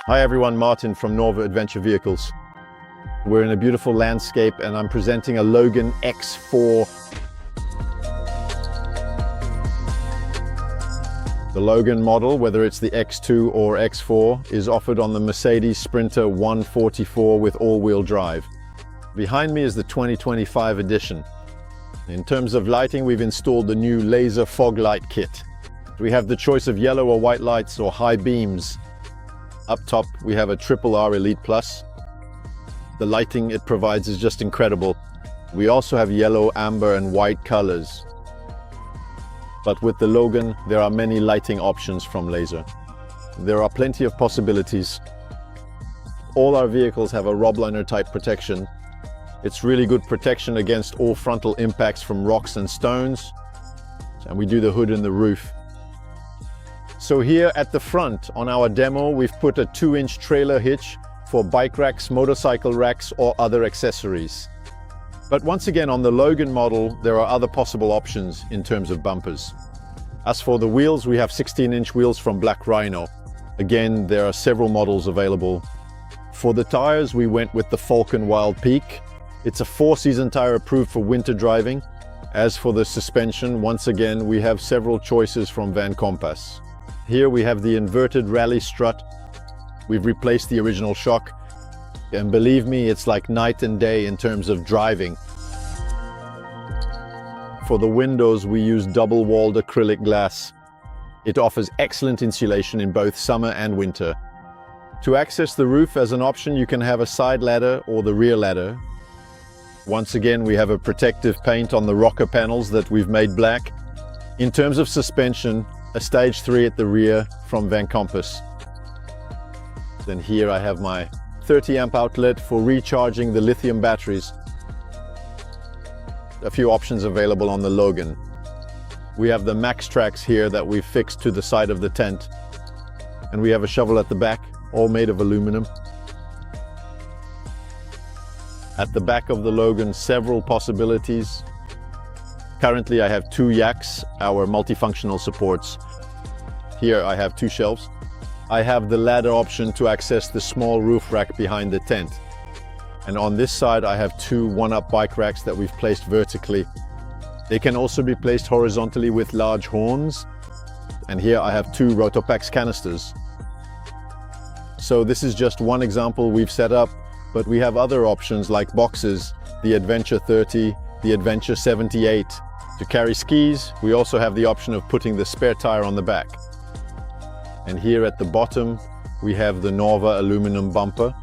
Hi everyone, Martin from Norva Adventure Vehicles. We're in a beautiful landscape and I'm presenting a Logan X4. The Logan model, whether it's the X2 or X4, is offered on the Mercedes Sprinter 144 with all-wheel drive. Behind me is the 2025 edition. In terms of lighting, we've installed the new laser fog light kit. We have the choice of yellow or white lights or high beams. Up top, we have a Triple R Elite Plus. The lighting it provides is just incredible. We also have yellow, amber, and white colors. But with the Logan, there are many lighting options from Laser. There are plenty of possibilities. All our vehicles have a Robliner type protection. It's really good protection against all frontal impacts from rocks and stones. And we do the hood and the roof. So here at the front on our demo, we've put a 2-inch trailer hitch for bike racks, motorcycle racks, or other accessories. But once again, on the Logan model, there are other possible options in terms of bumpers. As for the wheels, we have 16-inch wheels from Black Rhino. Again, there are several models available. For the tires, we went with the Falcon Wild Peak. It's a 4-season tire approved for winter driving. As for the suspension, once again, we have several choices from Van Compass. Here we have the inverted rally strut. We've replaced the original shock. And believe me, it's like night and day in terms of driving. For the windows, we use double-walled acrylic glass. It offers excellent insulation in both summer and winter. To access the roof as an option, you can have a side ladder or the rear ladder. Once again, we have a protective paint on the rocker panels that we've made black. In terms of suspension, a stage 3 at the rear from Van Compass. Then here I have my 30 amp outlet for recharging the lithium batteries. A few options available on the Logan. We have the max tracks here that we've fixed to the side of the tent. And we have a shovel at the back, all made of aluminum. At the back of the Logan, several possibilities. Currently I have 2 yaks, our multifunctional supports. Here I have 2 shelves. I have the ladder option to access the small roof rack behind the tent. And on this side I have 2 one-up bike racks that we've placed vertically. They can also be placed horizontally with large horns. And here I have 2 Rotopax canisters. So this is just one example we've set up, but we have other options like boxes, the Adventure 30, the Adventure 78. To carry skis, we also have the option of putting the spare tire on the back. And here at the bottom, we have the Norva aluminum bumper.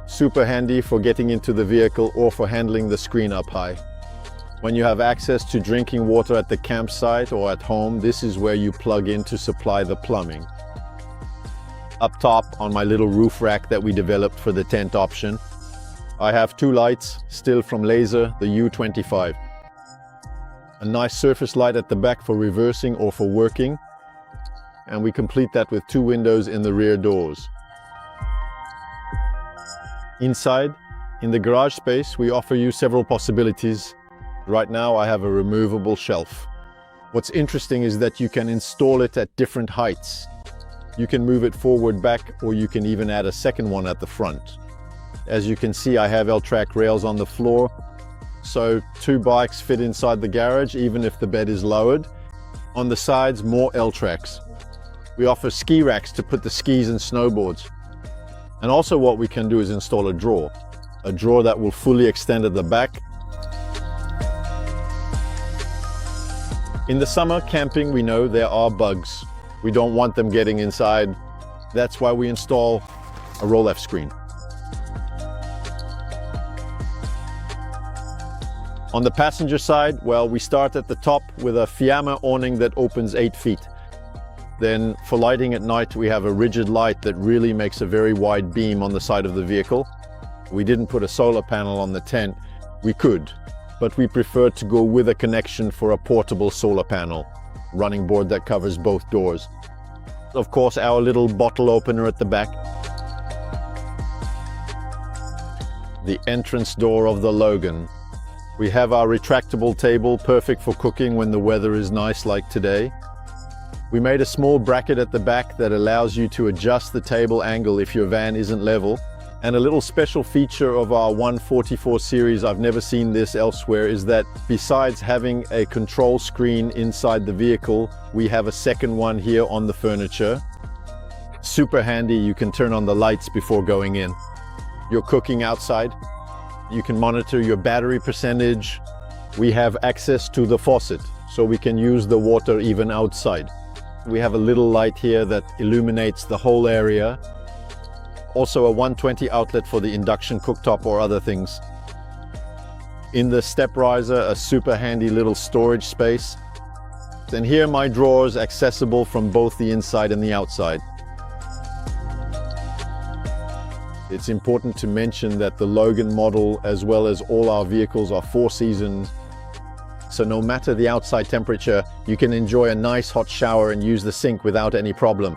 Super handy for getting into the vehicle or for handling the screen up high. When you have access to drinking water at the campsite or at home, this is where you plug in to supply the plumbing. Up top on my little roof rack that we developed for the tent option, I have 2 lights, still from Laser, the U25. A nice surface light at the back for reversing or for working. And we complete that with 2 windows in the rear doors. Inside, in the garage space, we offer you several possibilities. Right now I have a removable shelf. What's interesting is that you can install it at different heights. You can move it forward, back, or you can even add a second one at the front. As you can see, I have L-track rails on the floor. So 2 bikes fit inside the garage, even if the bed is lowered. On the sides, more L-tracks. We offer ski racks to put the skis and snowboards. And also what we can do is install a drawer that will fully extend at the back. In the summer camping, we know there are bugs. We don't want them getting inside. That's why we install a roll-off screen. On the passenger side, well, we start at the top with a Fiamma awning that opens 8 feet. Then for lighting at night, we have a rigid light that really makes a very wide beam on the side of the vehicle. We didn't put a solar panel on the tent. We could, but we preferred to go with a connection for a portable solar panel, running board that covers both doors. Of course, our little bottle opener at the back. The entrance door of the Logan. We have our retractable table, perfect for cooking when the weather is nice like today. We made a small bracket at the back that allows you to adjust the table angle if your van isn't level. And a little special feature of our 144 series, I've never seen this elsewhere, is that besides having a control screen inside the vehicle, we have a second one here on the furniture. Super handy, you can turn on the lights before going in. You're cooking outside, you can monitor your battery percentage. We have access to the faucet, so we can use the water even outside. We have a little light here that illuminates the whole area. Also a 120 outlet for the induction cooktop or other things. In the step riser, a super handy little storage space. And here my drawers accessible from both the inside and the outside. It's important to mention that the Logan model, as well as all our vehicles, are 4 seasons. So no matter the outside temperature, you can enjoy a nice hot shower and use the sink without any problem.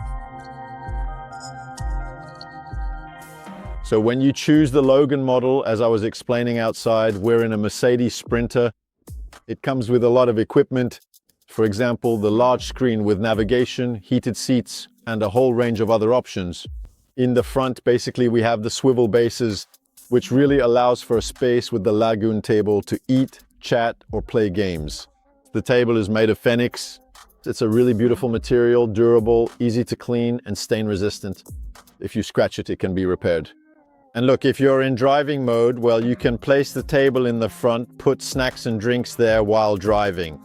So when you choose the Logan model, as I was explaining outside, we're in a Mercedes Sprinter. It comes with a lot of equipment. For example, the large screen with navigation, heated seats, and a whole range of other options. In the front, basically, we have the swivel bases, which really allows for a space with the Lagoon table to eat, chat, or play games. The table is made of Phoenix. It's a really beautiful material, durable, easy to clean, and stain resistant. If you scratch it, it can be repaired. And look, if you're in driving mode, well, you can place the table in the front, put snacks and drinks there while driving.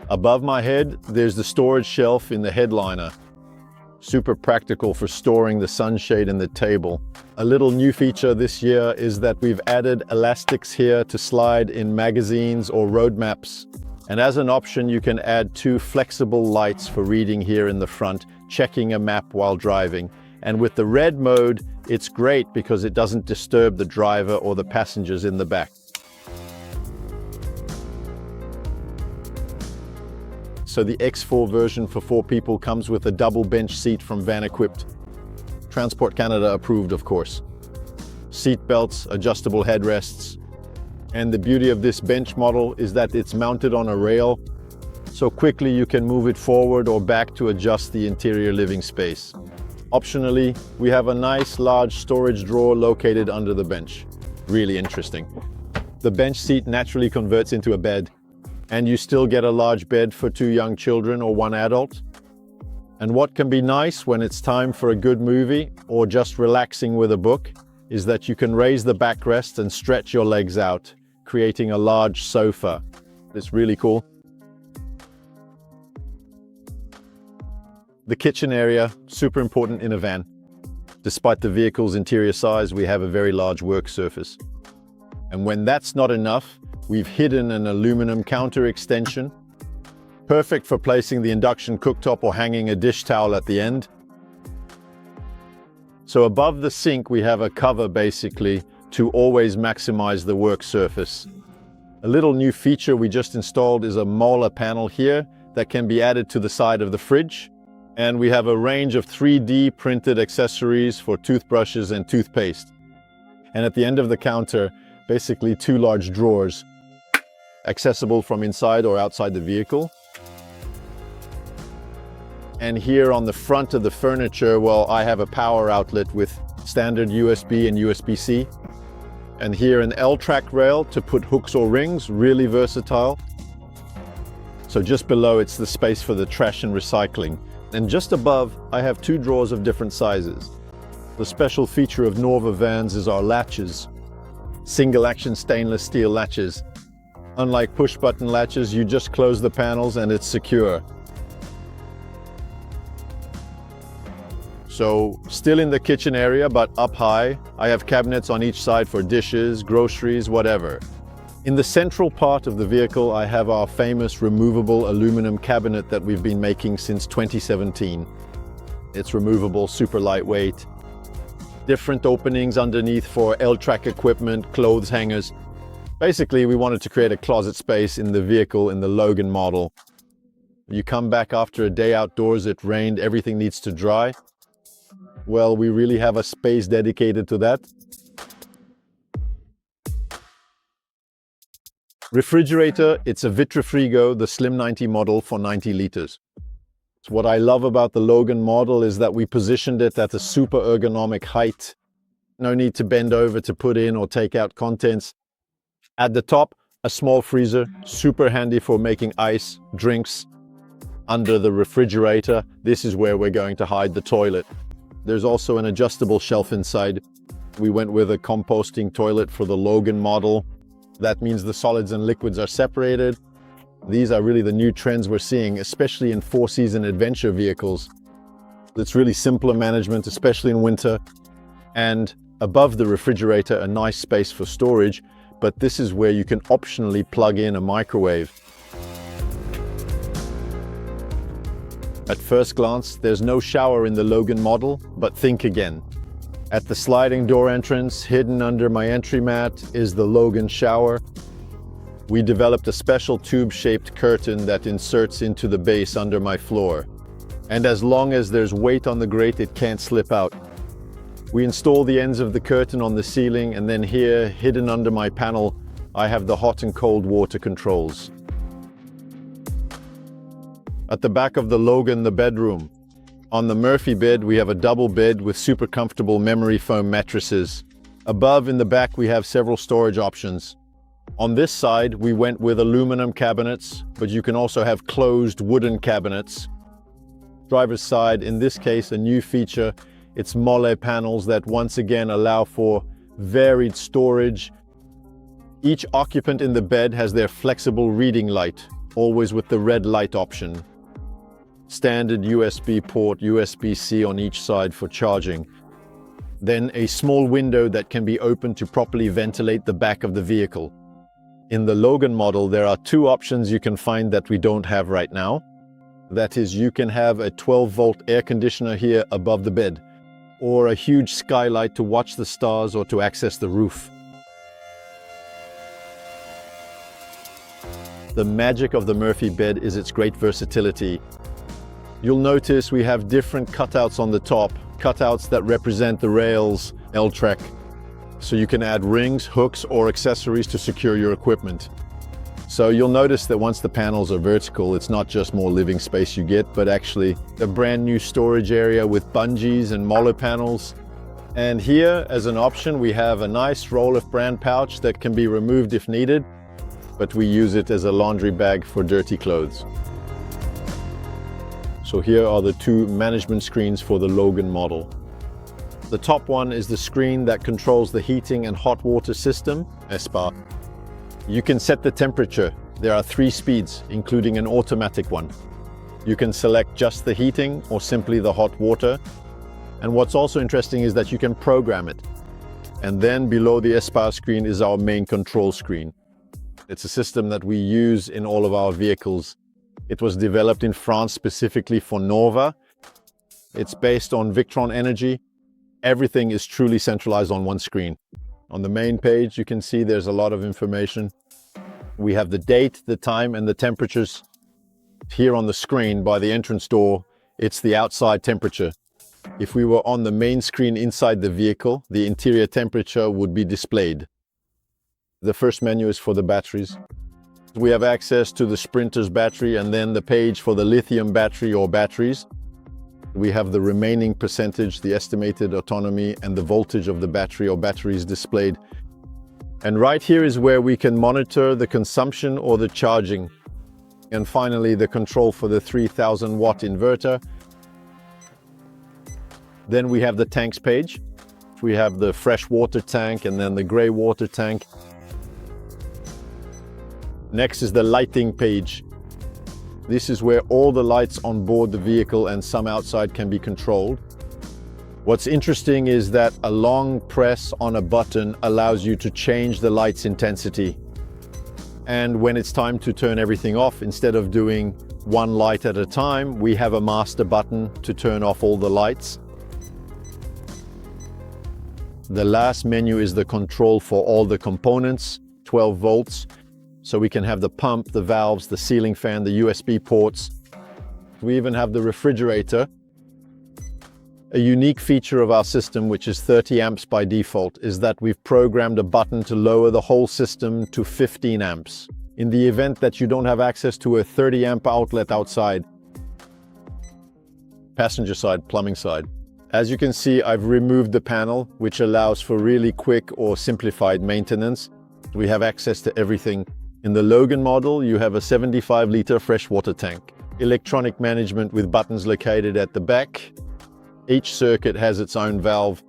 Above my head, there's the storage shelf in the headliner. Super practical for storing the sunshade and the table. A little new feature this year is that we've added elastics here to slide in magazines or road maps. And as an option, you can add 2 flexible lights for reading here in the front, checking a map while driving. And with the red mode, it's great because it doesn't disturb the driver or the passengers in the back. So the X4 version for 4 people comes with a double bench seat from Van Equipped. Transport Canada approved, of course. Seat belts, adjustable headrests. And the beauty of this bench model is that it's mounted on a rail, so quickly you can move it forward or back to adjust the interior living space. Optionally, we have a nice large storage drawer located under the bench. Really interesting. The bench seat naturally converts into a bed, and you still get a large bed for 2 young children or 1 adult. And what can be nice when it's time for a good movie or just relaxing with a book is that you can raise the backrest and stretch your legs out, creating a large sofa. It's really cool. The kitchen area, super important in a van. Despite the vehicle's interior size, we have a very large work surface. And when that's not enough, we've hidden an aluminum counter extension, perfect for placing the induction cooktop or hanging a dish towel at the end. So above the sink, we have a cover basically to always maximize the work surface. A little new feature we just installed is a molar panel here that can be added to the side of the fridge. And we have a range of 3D printed accessories for toothbrushes and toothpaste. And at the end of the counter, basically 2 large drawers, accessible from inside or outside the vehicle. And here on the front of the furniture, well, I have a power outlet with standard USB and USB-C. And here an L-track rail to put hooks or rings, really versatile. So just below, it's the space for the trash and recycling. And just above, I have 2 drawers of different sizes. The special feature of Norva vans is our latches. Single-action stainless steel latches. Unlike push-button latches, you just close the panels and it's secure. So, still in the kitchen area, but up high, I have cabinets on each side for dishes, groceries, whatever. In the central part of the vehicle, I have our famous removable aluminum cabinet that we've been making since 2017. It's removable, super lightweight. Different openings underneath for L-track equipment, clothes hangers. Basically, we wanted to create a closet space in the vehicle in the Logan model. You come back after a day outdoors, it rained, everything needs to dry. Well, we really have a space dedicated to that. Refrigerator, it's a Vitrifrigo, the Slim 90 model for 90 liters. So what I love about the Logan model is that we positioned it at a super ergonomic height. No need to bend over to put in or take out contents. At the top, a small freezer, super handy for making ice, drinks. Under the refrigerator, this is where we're going to hide the toilet. There's also an adjustable shelf inside. We went with a composting toilet for the Logan model. That means the solids and liquids are separated. These are really the new trends we're seeing, especially in four-season adventure vehicles. It's really simpler management, especially in winter. And above the refrigerator, a nice space for storage, but this is where you can optionally plug in a microwave. At first glance, there's no shower in the Logan model, but think again. At the sliding door entrance, hidden under my entry mat, is the Logan shower. We developed a special tube-shaped curtain that inserts into the base under my floor. And as long as there's weight on the grate, it can't slip out. We install the ends of the curtain on the ceiling, and then here, hidden under my panel, I have the hot and cold water controls. At the back of the Logan, the bedroom. On the Murphy bed, we have a double bed with super comfortable memory foam mattresses. Above in the back, we have several storage options. On this side, we went with aluminum cabinets, but you can also have closed wooden cabinets. Driver's side, in this case, a new feature. It's mole panels that once again allow for varied storage. Each occupant in the bed has their flexible reading light, always with the red light option. Standard USB port, USB-C on each side for charging. Then a small window that can be opened to properly ventilate the back of the vehicle. In the Logan model, there are two options you can find that we don't have right now. That is, you can have a 12-volt air conditioner here above the bed, or a huge skylight to watch the stars or to access the roof. The magic of the Murphy bed is its great versatility. You'll notice we have different cutouts on the top, cutouts that represent the rails, L-track. So you can add rings, hooks, or accessories to secure your equipment. So you'll notice that once the panels are vertical, it's not just more living space you get, but actually a brand new storage area with bungees and molo panels. And here, as an option, we have a nice roll-off brand pouch that can be removed if needed, but we use it as a laundry bag for dirty clothes. So here are the two management screens for the Logan model. The top one is the screen that controls the heating and hot water system, SPA. You can set the temperature. There are 3 speeds, including an automatic one. You can select just the heating or simply the hot water. And what's also interesting is that you can program it. And then below the SPA screen is our main control screen. It's a system that we use in all of our vehicles. It was developed in France specifically for Nova. It's based on Victron Energy. Everything is truly centralized on one screen. On the main page, you can see there's a lot of information. We have the date, the time, and the temperatures. Here on the screen by the entrance door, it's the outside temperature. If we were on the main screen inside the vehicle, the interior temperature would be displayed. The first menu is for the batteries. We have access to the Sprinter's battery and then the page for the lithium battery or batteries. We have the remaining percentage, the estimated autonomy, and the voltage of the battery or batteries displayed. And right here is where we can monitor the consumption or the charging. And finally, the control for the 3000 watt inverter. Then we have the tanks page. We have the fresh water tank and then the gray water tank. Next is the lighting page. This is where all the lights on board the vehicle and some outside can be controlled. What's interesting is that a long press on a button allows you to change the light's intensity. And when it's time to turn everything off, instead of doing one light at a time, we have a master button to turn off all the lights. The last menu is the control for all the components, 12 volts. So we can have the pump, the valves, the ceiling fan, the USB ports. We even have the refrigerator. A unique feature of our system, which is 30 amps by default, is that we've programmed a button to lower the whole system to 15 amps. in the event that you don't have access to a 30 amp outlet outside. Passenger side, plumbing side. As you can see, I've removed the panel, which allows for really quick or simplified maintenance. We have access to everything. In the Logan model, you have a 75-liter freshwater tank. Electronic management with buttons located at the back. Each circuit has its own valve.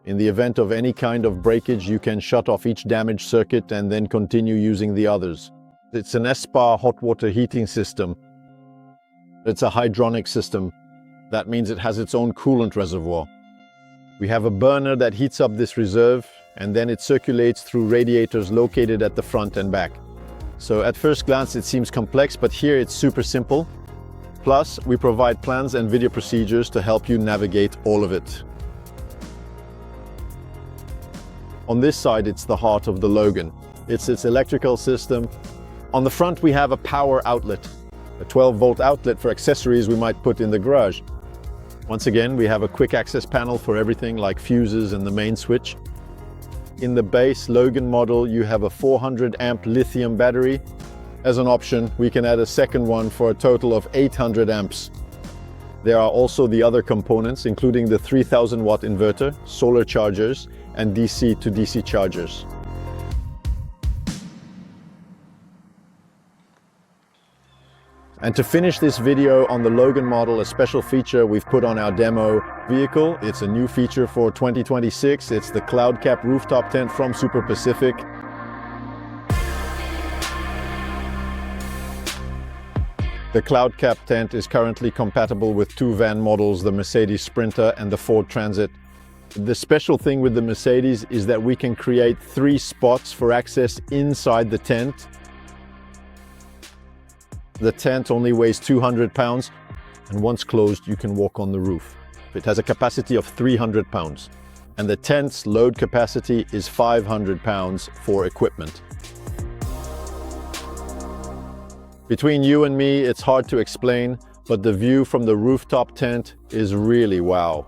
In the event of any kind of breakage, you can shut off each damaged circuit and then continue using the others. It's an SPA hot water heating system. It's a hydronic system. That means it has its own coolant reservoir. We have a burner that heats up this reserve, and then it circulates through radiators located at the front and back. So at first glance it seems complex, but here it's super simple. Plus, we provide plans and video procedures to help you navigate all of it. On this side, it's the heart of the Logan. It's its electrical system. On the front, we have a power outlet, a 12-volt outlet for accessories we might put in the garage. Once again, we have a quick access panel for everything like fuses and the main switch. In the base Logan model, you have a 400 amp lithium battery. As an option, we can add a second one for a total of 800 amps. There are also the other components, including the 3000 watt inverter, solar chargers, and DC to DC chargers. And to finish this video on the Logan model, a special feature we've put on our demo vehicle. It's a new feature for 2026. It's the cloud cap rooftop tent from Super Pacific. The cloud cap tent is currently compatible with two van models, the Mercedes Sprinter and the Ford Transit. The special thing with the Mercedes is that we can create 3 spots for access inside the tent. The tent only weighs 200 pounds, and once closed, you can walk on the roof. It has a capacity of 300 pounds, and the tent's load capacity is 500 pounds for equipment. Between you and me, it's hard to explain, but the view from the rooftop tent is really wow.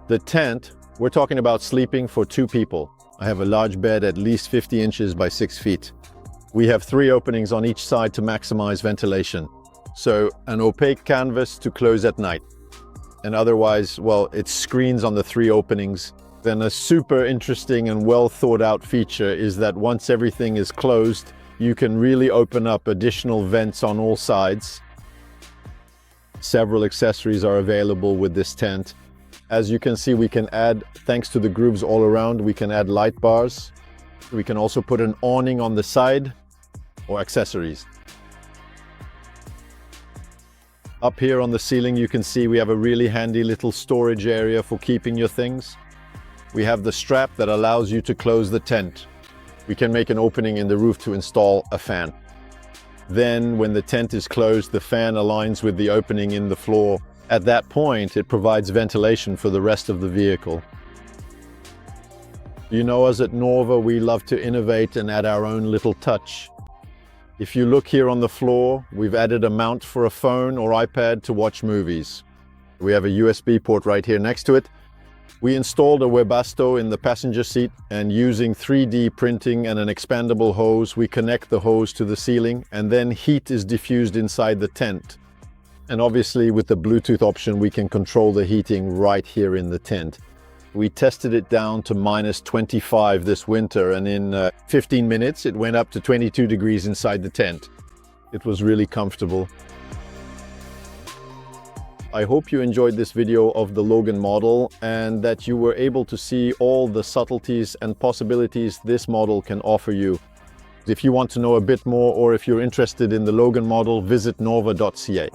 The tent, we're talking about sleeping for 2 people. I have a large bed at least 50 inches by 6 feet. We have 3 openings on each side to maximize ventilation. So an opaque canvas to close at night. And otherwise, well, it screens on the 3 openings. Then a super interesting and well thought out feature is that once everything is closed, you can really open up additional vents on all sides. Several accessories are available with this tent. As you can see, we can add, thanks to the grooves all around, we can add light bars. We can also put an awning on the side or accessories. Up here on the ceiling, you can see we have a really handy little storage area for keeping your things. We have the strap that allows you to close the tent. We can make an opening in the roof to install a fan. Then, when the tent is closed, the fan aligns with the opening in the floor. At that point, it provides ventilation for the rest of the vehicle. You know, us at Norva, we love to innovate and add our own little touch. If you look here on the floor, we've added a mount for a phone or iPad to watch movies. We have a USB port right here next to it. We installed a Webasto in the passenger seat, and using 3D printing and an expandable hose, we connect the hose to the ceiling, and then heat is diffused inside the tent. And obviously with the Bluetooth option, we can control the heating right here in the tent. We tested it down to -25 this winter, and in 15 minutes it went up to 22 degrees inside the tent. It was really comfortable. I hope you enjoyed this video of the Logan model and that you were able to see all the subtleties and possibilities this model can offer you. If you want to know a bit more, or if you're interested in the Logan model, visit norva.ca.